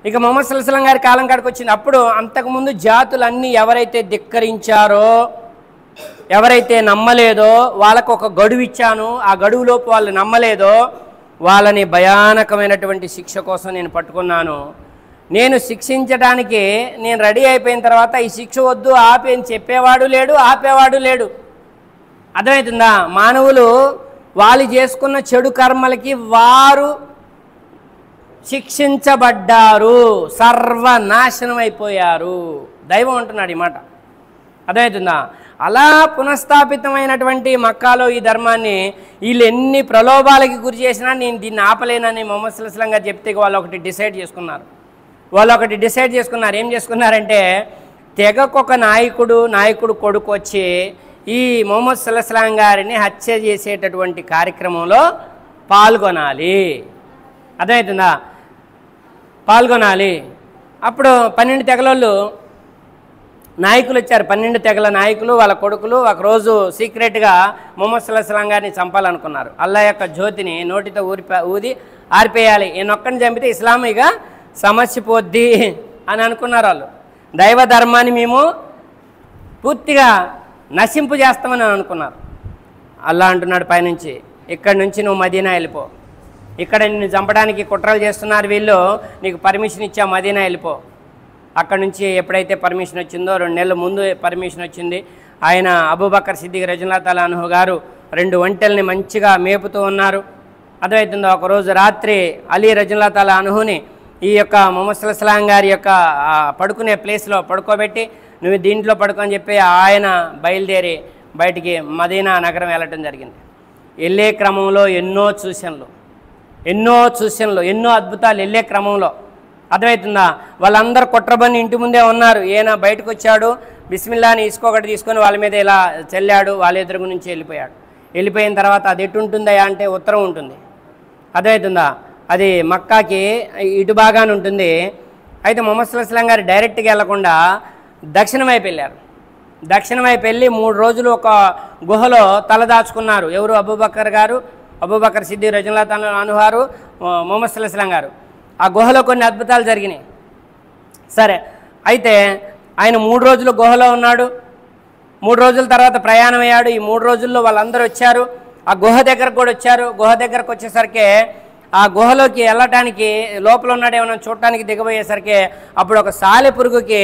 ఇక మొహమ్మద్ సల్లల్లాహు అలైహి వసల్లం గారి కాలం కాడికి వచ్చింది. అప్పుడు అంతకుముందు జాతులన్నీ ఎవరైతే ధిక్కరించారో, ఎవరైతే నమ్మలేదో వాళ్ళకు ఒక గడువు ఇచ్చాను, ఆ గడువులోపు వాళ్ళు నమ్మలేదో వాళ్ళని భయానకమైనటువంటి శిక్ష కోసం నేను పట్టుకున్నాను. నేను శిక్షించడానికి నేను రెడీ అయిపోయిన తర్వాత ఈ శిక్ష వద్దు ఆపి అని చెప్పేవాడు లేడు, ఆపేవాడు లేడు. అర్థమవుతుందా? మానవులు వాళ్ళు చేసుకున్న చెడు కర్మలకి వారు శిక్షించబడ్డారు, సర్వనాశనం అయిపోయారు. దైవం అంటున్నాడు ఈ మాట. అర్థమవుతుందా? అలా పునఃస్థాపితమైనటువంటి మక్కాలో ఈ ధర్మాన్ని వీళ్ళు ఎన్ని ప్రలోభాలకి గురి చేసినా నేను దీన్ని ఆపలేనని మొహమ్మద్ సల్లల్లాహు అలైహి వసల్లం గారు చెప్తే వాళ్ళు ఒకటి డిసైడ్ చేసుకున్నారు. ఏం చేసుకున్నారంటే, తెగకొక నాయకుడు కొడుకు వచ్చి ఈ మొహమ్మద్ సల్లల్లాహు అలైహి వసల్లం గారిని హత్య చేసేటటువంటి కార్యక్రమంలో పాల్గొనాలి. అర్థమవుతుందా? పాల్గొనాలి. అప్పుడు 12 తెగలోళ్ళు నాయకులు వచ్చారు. 12 తెగల నాయకులు వాళ్ళ కొడుకులు ఒకరోజు సీక్రెట్గా మొహమ్మద్ సల్లల్లాహు అలైహి వసల్లం గారిని చంపాలనుకున్నారు. అల్లాహ్ యొక్క జ్యోతిని నోటితో ఊది ఆర్పేయాలి, ఈయనొక్కడిని చంపితే ఇస్లామీగా సమస్య పోద్ది అని అనుకున్నారు వాళ్ళు. దైవ ధర్మాన్ని మేము పూర్తిగా నశింపు చేస్తామని అనుకున్నారు. అల్లాహ్ అంటున్నాడు పైనుంచి, ఇక్కడి నుంచి నువ్వు మదీనా వెళ్ళిపో, ఇక్కడ నిన్ను చంపడానికి కుట్రలు చేస్తున్నారు వీళ్ళు, నీకు పర్మిషన్ ఇచ్చా, మదీనా వెళ్ళిపో. అక్కడ నుంచి ఎప్పుడైతే పర్మిషన్ వచ్చిందో 2 నెలల ముందు పర్మిషన్ వచ్చింది. ఆయన అబూబకర్ సిద్దిక్ రజల్లాహు తఆలా అన్హు గారు 2 ఒంటెల్ని మంచిగా మేపుతూ ఉన్నారు. అర్థమవుతుందో ఒకరోజు రాత్రి అలీ రజల్లాహు తఆలా అన్హుని ఈ యొక్క ముహమ్మద్ సల్లల్లాహు అలైహి వసల్లం గారి యొక్క పడుకునే ప్లేస్లో పడుకోబెట్టి నువ్వు దీంట్లో పడుకోని చెప్పి ఆయన బయలుదేరి బయటికి మదీనా నగరం వెళ్ళటం జరిగింది. వెళ్ళే క్రమంలో ఎన్నో సూచనలు ఎన్నో అద్భుతాలు వెళ్ళే క్రమంలో అర్థమవుతుందా. వాళ్ళందరూ కుట్రబన్ని ఇంటి ముందే ఉన్నారు. ఈయన బయటకు వచ్చాడు, బిస్మిల్లాని ఇసుకోకటి తీసుకొని వాళ్ళ మీద ఇలా చల్లాడు, వాళ్ళ ఎదురుగు నుంచి వెళ్ళిపోయాడు. వెళ్ళిపోయిన తర్వాత అది ఎటు ఉంటుందయా అంటే ఉత్తరం ఉంటుంది. అర్థమవుతుందా, అది మక్కాకి ఇటు బాగానే ఉంటుంది. అయితే ముహమ్మద్ సల్లల్లాహు అలైహి వసల్లం గారు డైరెక్ట్గా వెళ్లకుండా దక్షిణం వైపు వెళ్ళారు. దక్షిణం వైపు వెళ్ళి 3 రోజులు ఒక గుహలో తలదాచుకున్నారు. ఎవరు? అబూబకర్ సిద్దిక్ రజల్లాహు తఆలా అన్హు గారు, ముహమ్మద్ సల్లల్లాహు అలైహి వసల్లం గారు. ఆ గుహలో కొన్ని అద్భుతాలు జరిగినాయి. సరే, అయితే ఆయన 3 రోజులు గుహలో ఉన్నాడు. 3 రోజుల తర్వాత ప్రయాణం అయ్యాడు. ఈ 3 రోజుల్లో వాళ్ళందరూ వచ్చారు, ఆ గుహ దగ్గరకు కూడా వచ్చారు. గుహ దగ్గరకు వచ్చేసరికి ఆ గుహలోకి వెళ్ళటానికి లోపల ఉన్నాడేమో చూడటానికి దిగబోయేసరికి అప్పుడు ఒక సాలెపురుగుకి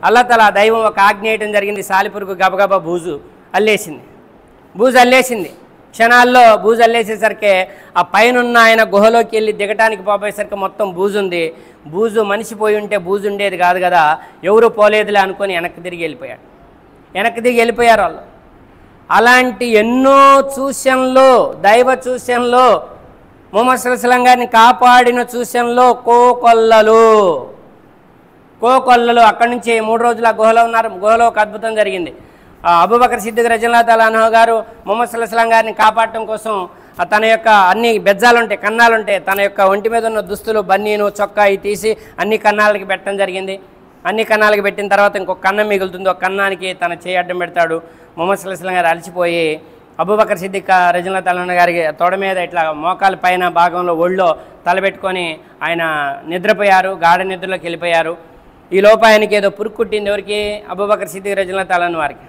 అల్లాహ్ తఆలా దైవం ఒక ఆజ్ఞ వేయడం జరిగింది. సాలెపురుగు గబగబా బూజు అల్లేసింది. క్షణాల్లో బూజు అల్లేసేసరికి ఆ పైనున్న ఆయన గుహలోకి వెళ్ళి దిగటానికి పోయేసరికి మొత్తం బూజు ఉంది. బూజు మనిషి పోయి ఉంటే బూజు ఉండేది కాదు కదా, ఎవరు పోలేదులే అనుకొని వెనక్కి తిరిగి వెళ్ళిపోయారు వాళ్ళు. అలాంటి ఎన్నో సూచనలు, దైవ సూచనలు, ముహమ్మద్ సల్లల్లాహు అలైహి వసల్లం గారిని కాపాడిన సూచనలు కోకొల్లలు. అక్కడి నుంచి 3 రోజులు ఆ గుహలో ఉన్నారు. గుహలో ఒక అద్భుతం జరిగింది. అబూబకర్ సిద్దిక్ రజల్లాహు తఆలా అన్హు గారు ముహమ్మద్ సల్లల్లాహు అలైహి వసల్లం గారిని కాపాడటం కోసం తన యొక్క అన్ని బెజ్జాలుంటాయి, కన్నాలుంటాయి, తన యొక్క ఒంటి మీద ఉన్న దుస్తులు, బన్నీను, చొక్కా తీసి అన్ని కన్నాలకి పెట్టడం జరిగింది. అన్ని కన్నాలకి పెట్టిన తర్వాత ఇంకొక కన్నం మిగులుతుంది. ఒక కన్నానికి తన చేయి అడ్డం పెడతాడు. ముహమ్మద్ సల్లల్లాహు అలైహి వసల్లం గారు అలసిపోయి అబూబకర్ సిద్దిక్ రజల్లాహు తఆలా అన్హు గారికి తొడ మీద ఇట్లా మోకాల పైన భాగంలో ఒళ్ళో తలబెట్టుకొని ఆయన నిద్రపోయారు, గాఢ నిద్రలోకి వెళ్ళిపోయారు. ఈ లోపు ఆయనకి ఏదో పురుగు కుట్టింది. ఎవరికి? అబూబకర్ సిద్దిక్ రజల్లాహు తఆలా అన్హు వారికి.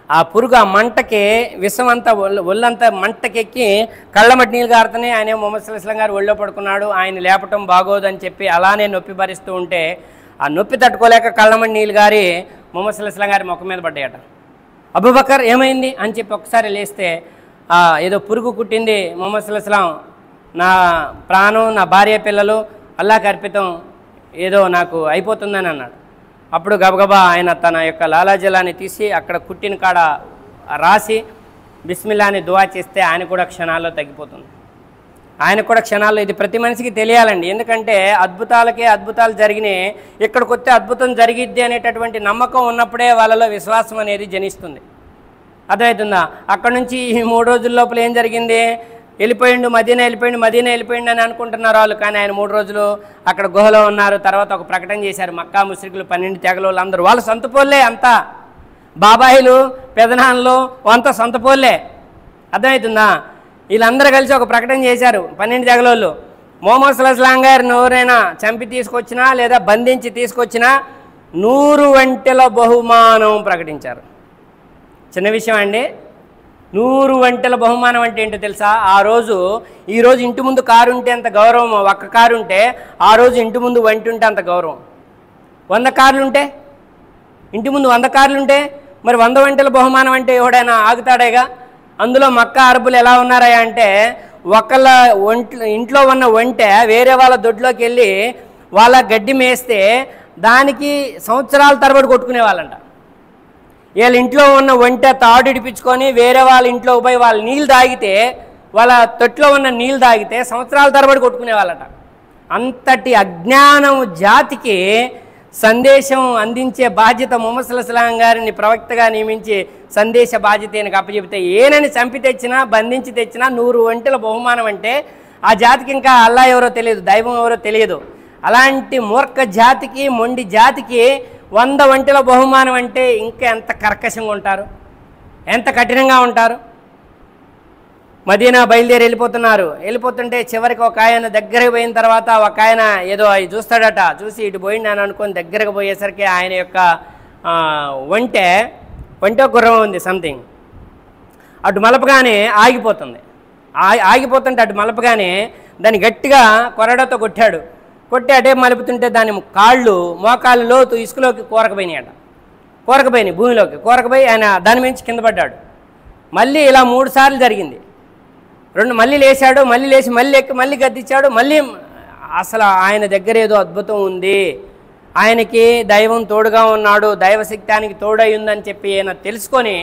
ఆ పురుగు ఆ మంటకి విషం అంతా ఒళ్ళంతా మంటకెక్కి కళ్ళమటి నీళ్ళు గారుతున్నాయి. ఆయన ముహమ్మద్ సల్లల్లాహు అలైహి వసల్లం గారు ఒళ్ళో పడుకున్నాడు. ఆయన లేపటం బాగోదని చెప్పి అలానే నొప్పి భరిస్తూ ఉంటే ఆ నొప్పి తట్టుకోలేక కళ్ళమటి నీళ్ళు గారి ముహమ్మద్ సల్లల్లాహు అలైహి వసల్లం గారి ముఖం మీద పడ్డాయట. అబూబకర్ ఏమైంది అని చెప్పి ఒకసారి లేస్తే ఏదో పురుగు కుట్టింది ముహమ్మద్ సల్లల్లాహు అలైహి వసల్లం, నా ప్రాణం, నా భార్య, పిల్లలు అల్లాహ్కి అర్పితం, ఏదో నాకు అయిపోతుందని అన్నాడు. అప్పుడు గబగబా ఆయన తన యొక్క లాలాజలాన్ని తీసి అక్కడ కుట్టిన కాడ రాసి బిస్మిల్లా అని దువా చేస్తే ఆయన కూడా క్షణాల్లో తగ్గిపోతుంది. ఇది ప్రతి మనిషికి తెలియాలండి. ఎందుకంటే అద్భుతాలు జరిగినాయి. ఇక్కడికి వస్తే అద్భుతం జరిగిద్ది అనేటటువంటి నమ్మకం ఉన్నప్పుడే వాళ్ళలో విశ్వాసం అనేది జనిస్తుంది. అర్థమవుతుందా? అక్కడ నుంచి ఈ 3 రోజుల లోపల ఏం జరిగింది? మదీనా వెళ్ళిపోయిండు అని అనుకుంటున్నారు వాళ్ళు. కానీ ఆయన 3 రోజులు అక్కడ గుహలో ఉన్నారు. తర్వాత ఒక ప్రకటన చేశారు. మక్కా ముష్రికులు 12 తెగల వాళ్ళందరూ వాళ్ళు సొంతపోళ్ళే, అంతా బాబాయిలు, పెదనాన్నలు అంతా సొంతపోళ్ళే. అర్థమవుతుందా? వీళ్ళందరూ కలిసి ఒక ప్రకటన చేశారు. 12 తెగలోళ్ళు ముహమ్మద్ సల్లల్లాహు అలైహి వసల్లం గారిని ఎవరైనా చంపి తీసుకొచ్చినా లేదా బంధించి తీసుకొచ్చినా 100 వంటెల బహుమానం ప్రకటించారు. చిన్న విషయం అండి. 100 వంటెల బహుమానం అంటే ఏంటో తెలుసా? ఈరోజు ఇంటి ముందు కారు ఉంటే అంత గౌరవం, ఒక్క కారు ఉంటే ఆ రోజు ఇంటి ముందు వంటి ఉంటే అంత గౌరవం. 100 కార్లు ఉంటే, ఇంటి ముందు 100 కార్లు ఉంటే మరి 100 వంటెల బహుమానం అంటే ఎవడైనా ఆగుతాడేగా. అందులో మక్కా అరబులు ఎలా ఉన్నారా అంటే ఒకళ్ళ ఇంట్లో ఉన్న వంటె వేరే వాళ్ళ దొడ్లోకి వెళ్ళి వాళ్ళ గడ్డి మేస్తే దానికి సంవత్సరాల తరబడి కొట్టుకునే వాళ్ళంట. వీళ్ళ ఇంట్లో ఉన్న వంట తాడు ఇడిపించుకొని వేరే వాళ్ళ ఇంట్లో పోయి వాళ్ళ నీళ్ళు తాగితే, వాళ్ళ తొట్లో ఉన్న నీళ్ళు తాగితే సంవత్సరాల తరబడి కొట్టుకునే వాళ్ళట. అంతటి అజ్ఞానం జాతికి సందేశం అందించే బాధ్యత ముహమ్మద్ సల్లల్లాహు అలైహి వసల్లం గారిని ప్రవక్తగా నియమించి సందేశ బాధ్యత ఈయనకు అప్పచెబితే ఏనని చంపి తెచ్చినా బంధించి తెచ్చినా 100 వంటల బహుమానం అంటే ఆ జాతికి ఇంకా అల్లా ఎవరో తెలియదు, దైవం ఎవరో తెలియదు. అలాంటి మూర్ఖ జాతికి, మొండి జాతికి 100 వంటల బహుమానం అంటే ఇంకా ఎంత కర్కశంగా ఉంటారు, ఎంత కఠినంగా ఉంటారు. మదీనా బయలుదేరి వెళ్ళిపోతుంటే చివరికి ఒక ఆయన దగ్గరకు పోయిన తర్వాత ఒక ఆయన ఏదో అవి చూస్తాడట. చూసి ఇటు పోయింది అని అనుకొని దగ్గరకు పోయేసరికి ఆయన యొక్క వంటె గుర్రం ఉంది సంథింగ్, అటు మలపగానే ఆగిపోతుంటే అటు మలపగానే దాన్ని గట్టిగా కొరడాతో కొట్టి అటే మలుపుతుంటే దాని కాళ్ళు మోకాళ్ళు లోతు ఇసుకలోకి కూరకపోయినాయట. కూరకపోయినాయి భూమిలోకి. కూరకపోయి ఆయన దాని మించి కింద పడ్డాడు. మళ్ళీ ఇలా 3 సార్లు జరిగింది. మళ్ళీ లేచాడు, మళ్ళీ లేచి మళ్ళీ ఎక్కి మళ్ళీ గద్దించాడు. మళ్ళీ అసలు ఆయన దగ్గర ఏదో అద్భుతం ఉంది, ఆయనకి దైవం తోడుగా ఉన్నాడు, దైవశక్తానికి తోడై ఉందని చెప్పి ఆయన తెలుసుకొని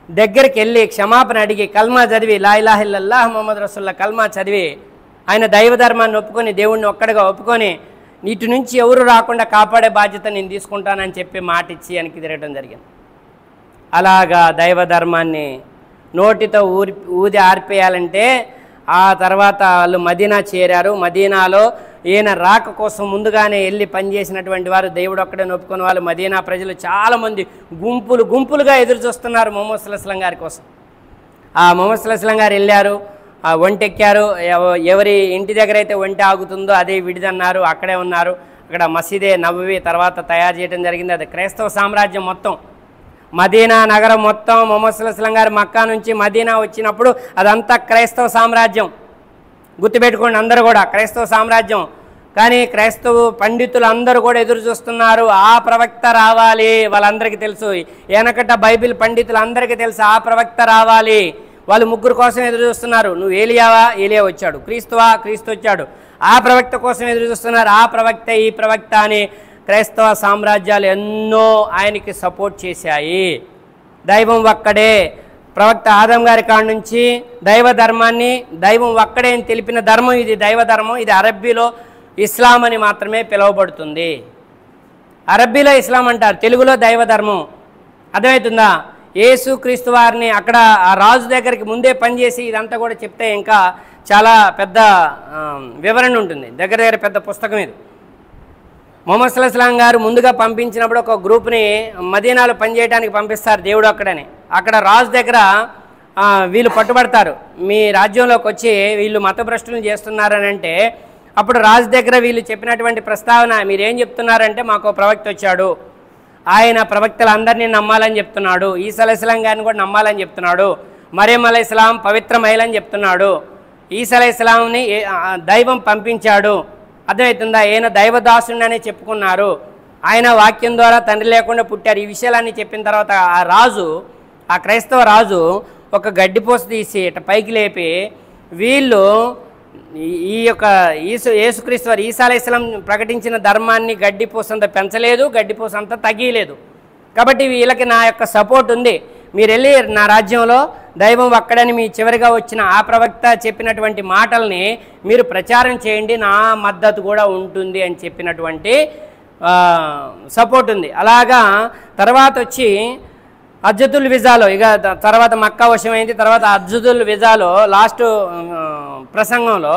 దగ్గరికి వెళ్ళి క్షమాపణ అడిగి కల్మా చదివి లా ఇలాహ ఇల్లల్లాహ్ ముహమ్మద్ రసూలుల్లాహ్ కల్మా చదివి ఆయన దైవధర్మాన్ని ఒప్పుకొని దేవుణ్ణి ఒక్కడిగా ఒప్పుకొని ఇటు నుంచి ఎవరు రాకుండా కాపాడే బాధ్యత నేను తీసుకుంటానని చెప్పి మాట ఇచ్చి ఆయనకి తిరగడం జరిగింది. అలాగా దైవధర్మాన్ని నోటితో ఊది ఆర్పేయాలంటే ఆ తర్వాత వాళ్ళు మదీనా చేరారు. మదీనాలో ఈయన రాక కోసం ముందుగానే వెళ్ళి పనిచేసినటువంటి వారు, దేవుడు ఒక్కడే ఒప్పుకున్న వాళ్ళు, మదీనా ప్రజలు చాలామంది గుంపులుగా ఎదురు చూస్తున్నారు మొహమ్మద్ సల్లల్లాహు అలైహి వసల్లం గారి కోసం. ఆ మొహమ్మద్ సల్లల్లాహు అలైహి వసల్లం గారు వెళ్ళారు, ఆ ఒంటెక్కారు. ఎవరి ఇంటి దగ్గర అయితే ఒంటె ఆగుతుందో అదే విడిదన్నారు, అక్కడే ఉన్నారు. అక్కడ మసీదే నబవి తర్వాత తయారు చేయడం జరిగింది. అది క్రైస్తవ సామ్రాజ్యం మొత్తం, మదీనా నగరం మొత్తం. మొహమ్మద్ సల్లల్లాహు అలైహి వసల్లం గారు మక్కా నుంచి మదీనా వచ్చినప్పుడు అదంతా క్రైస్తవ సామ్రాజ్యం. గుర్తుపెట్టుకోండి అందరూ కూడా క్రైస్తవ సామ్రాజ్యం. కానీ క్రైస్తవ పండితులు అందరూ కూడా ఎదురు చూస్తున్నారు, ఆ ప్రవక్త రావాలి. వాళ్ళందరికీ తెలుసు, వెనకట బైబిల్ పండితులు అందరికీ తెలుసు ఆ ప్రవక్త రావాలి. వాళ్ళు ముగ్గురు కోసం ఎదురు చూస్తున్నారు. నువ్వు ఏలియావా? ఏలియా వచ్చాడు. క్రీస్తువా? క్రీస్తు వచ్చాడు. ఆ ప్రవక్త కోసం ఎదురు చూస్తున్నారు. ఆ ప్రవక్త ఈ ప్రవక్త అని క్రైస్తవ సామ్రాజ్యాలు ఎన్నో ఆయనకి సపోర్ట్ చేశాయి. దైవం ఒక్కడే. ప్రవక్త ఆదం గారి కాడ నుంచి దైవ ధర్మాన్ని దైవం ఒక్కడే అని తెలిపిన ధర్మం ఇది, దైవ ధర్మం. ఇది అరబ్బీలో ఇస్లాం అని మాత్రమే పిలువబడుతుంది. అరబ్బీలో ఇస్లాం అంటారు, తెలుగులో దైవ ధర్మం. అర్థమవుతుందా? యేసు క్రీస్తు వారిని అక్కడ ఆ రాజు దగ్గరికి ముందే పనిచేసి ఇదంతా కూడా చెప్తే ఇంకా చాలా పెద్ద వివరణ ఉంటుంది. దగ్గర పెద్ద పుస్తకం ఇది. మొహమ్మద్ సల్లల్లాహు అలైహి వసల్లం గారు ముందుగా పంపించినప్పుడు ఒక గ్రూప్ని మదీనాలో పనిచేయడానికి పంపిస్తారు దేవుడు అక్కడని. అక్కడ రాజు దగ్గర వీళ్ళు పట్టుబడతారు, మీ రాజ్యంలోకి వచ్చి వీళ్ళు మతభ్రష్టులను చేస్తున్నారని అంటే అప్పుడు రాజు దగ్గర వీళ్ళు చెప్పినటువంటి ప్రస్తావన మీరేం చెప్తున్నారంటే మాకు ప్రవక్త వచ్చాడు, ఆయన ప్రవక్తలందరినీ నమ్మాలని చెప్తున్నాడు, ఈసా అలైహిస్సలాం గారిని కూడా నమ్మాలని చెప్తున్నాడు, మరియం అలైహిస్సలాం పవిత్ర మహిళని చెప్తున్నాడు, ఈసా అలైహిస్సలాంని దైవం పంపించాడు. అర్థమవుతుందా? ఈయన దైవదాసుని చెప్పుకున్నారు, ఆయన వాక్యం ద్వారా తండ్రి లేకుండా పుట్టారు. ఈ విషయాలన్నీ చెప్పిన తర్వాత ఆ రాజు, ఆ క్రైస్తవ రాజు ఒక గడ్డిపోస తీసి ఇట్లా పైకి లేపి వీళ్ళు ఈ యొక్క యేసుక్రీస్తు వారు ఈసా అలైహిస్సలాం ప్రకటించిన ధర్మాన్ని గడ్డిపోసంత పెంచలేదు, గడ్డిపోసంత తగ్గియలేదు. కాబట్టి వీళ్ళకి నా యొక్క సపోర్ట్ ఉంది, మీరు వెళ్ళి నా రాజ్యంలో దైవం ఒక్కడని మీ చివరిగా వచ్చిన ఆ ప్రవక్త చెప్పినటువంటి మాటల్ని మీరు ప్రచారం చేయండి, నా మద్దతు కూడా ఉంటుంది అని చెప్పినటువంటి సపోర్ట్ ఉంది. అలాగా తర్వాత వచ్చి హజ్జతుల్ విజాలో, ఇక తర్వాత మక్కా వశమైంది. తర్వాత హజ్జతుల్ విజాలో లాస్ట్ ప్రసంగంలో,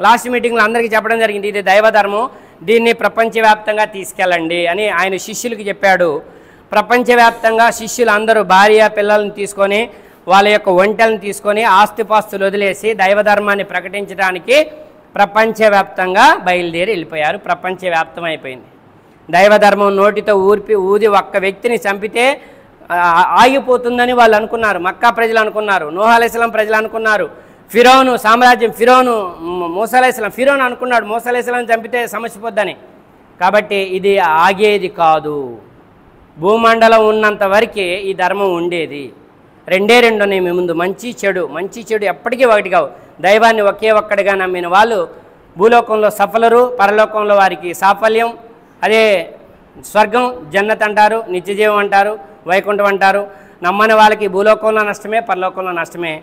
లాస్ట్ మీటింగ్లో అందరికీ చెప్పడం జరిగింది, ఇది దైవధర్మం, దీన్ని ప్రపంచవ్యాప్తంగా తీసుకెళ్ళండి అని ఆయన శిష్యులకి చెప్పాడు. ప్రపంచవ్యాప్తంగా శిష్యులు అందరూ భార్య పిల్లలను తీసుకొని వాళ్ళ యొక్క ఒంటెలను తీసుకొని ఆస్తిపాస్తులు వదిలేసి దైవధర్మాన్ని ప్రకటించడానికి ప్రపంచవ్యాప్తంగా బయలుదేరి వెళ్ళిపోయారు. ప్రపంచవ్యాప్తం అయిపోయింది. దైవధర్మం నోటితో ఊది ఒక్క వ్యక్తిని చంపితే ఆగిపోతుందని వాళ్ళు అనుకున్నారు. మక్కా ప్రజలు అనుకున్నారు, నూహ్ అలైహిస్సలాం ప్రజలు అనుకున్నారు, ఫిరౌను సామ్రాజ్యం, మూసా అలైహిస్సలాం ఫిరౌను అనుకున్నాడు మూసా అలైహిస్సలాం చంపితే సమస్యపోద్దని. కాబట్టి ఇది ఆగేది కాదు, భూమండలం ఉన్నంత వరకే ఈ ధర్మం ఉండేది. రెండే ఉన్నాయి మీ ముందు, మంచి చెడు ఎప్పటికీ ఒకటి కావు. దైవాన్ని ఒకే ఒక్కడిగా నమ్మిన వాళ్ళు భూలోకంలో సఫలరు, పరలోకంలో వారికి సాఫల్యం. అదే స్వర్గం, జన్నత్ అంటారు, నిత్యజీవం అంటారు, వైకుంఠం అంటారు. నమ్మని వాళ్ళకి భూలోకంలో నష్టమే, పరలోకంలో నష్టమే.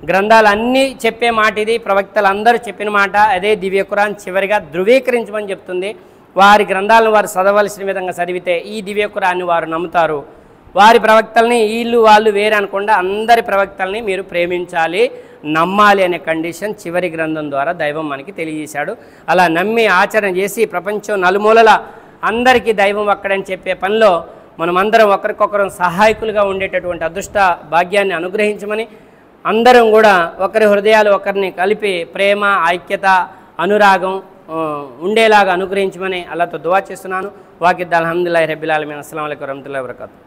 గ్రంథాలు అన్నీ చెప్పే మాట ఇది, ప్రవక్తలు అందరూ చెప్పిన మాట అదే. దివ్య ఖురాన్ చివరిగా ధృవీకరించమని చెప్తుంది. వారి గ్రంథాలను వారు చదవలసిన విధంగా చదివితే ఈ దివ్య ఖురాన్ని వారు నమ్ముతారు. వారి ప్రవక్తల్ని వీళ్ళు వాళ్ళు వేరే అనకుండా అందరి ప్రవక్తల్ని మీరు ప్రేమించాలి, నమ్మాలి అనే కండిషన్ చివరి గ్రంథం ద్వారా దైవం మనకి తెలియజేశాడు. అలా నమ్మి ఆచరణ చేసి ప్రపంచం నలుమూలల అందరికీ దైవం ఒక్కడని చెప్పే పనిలో మనమందరం ఒకరికొకరం సహాయకులుగా ఉండేటటువంటి అదృష్ట భాగ్యాన్ని అనుగ్రహించమని, అందరం కూడా ఒకరి హృదయాలు ఒకరిని కలిపి ప్రేమ, ఐక్యత, అనురాగం ఉండేలాగా అనుగ్రహించమని అల్లాహ్తో దువా చేస్తున్నాను. వాకిద్దాల్ హమ్దులిల్లాహి రబ్బిల్ ఆలమీన్. అస్సలాము అలైకుం వరహ్మతుల్లాహి వబరకాతుహు.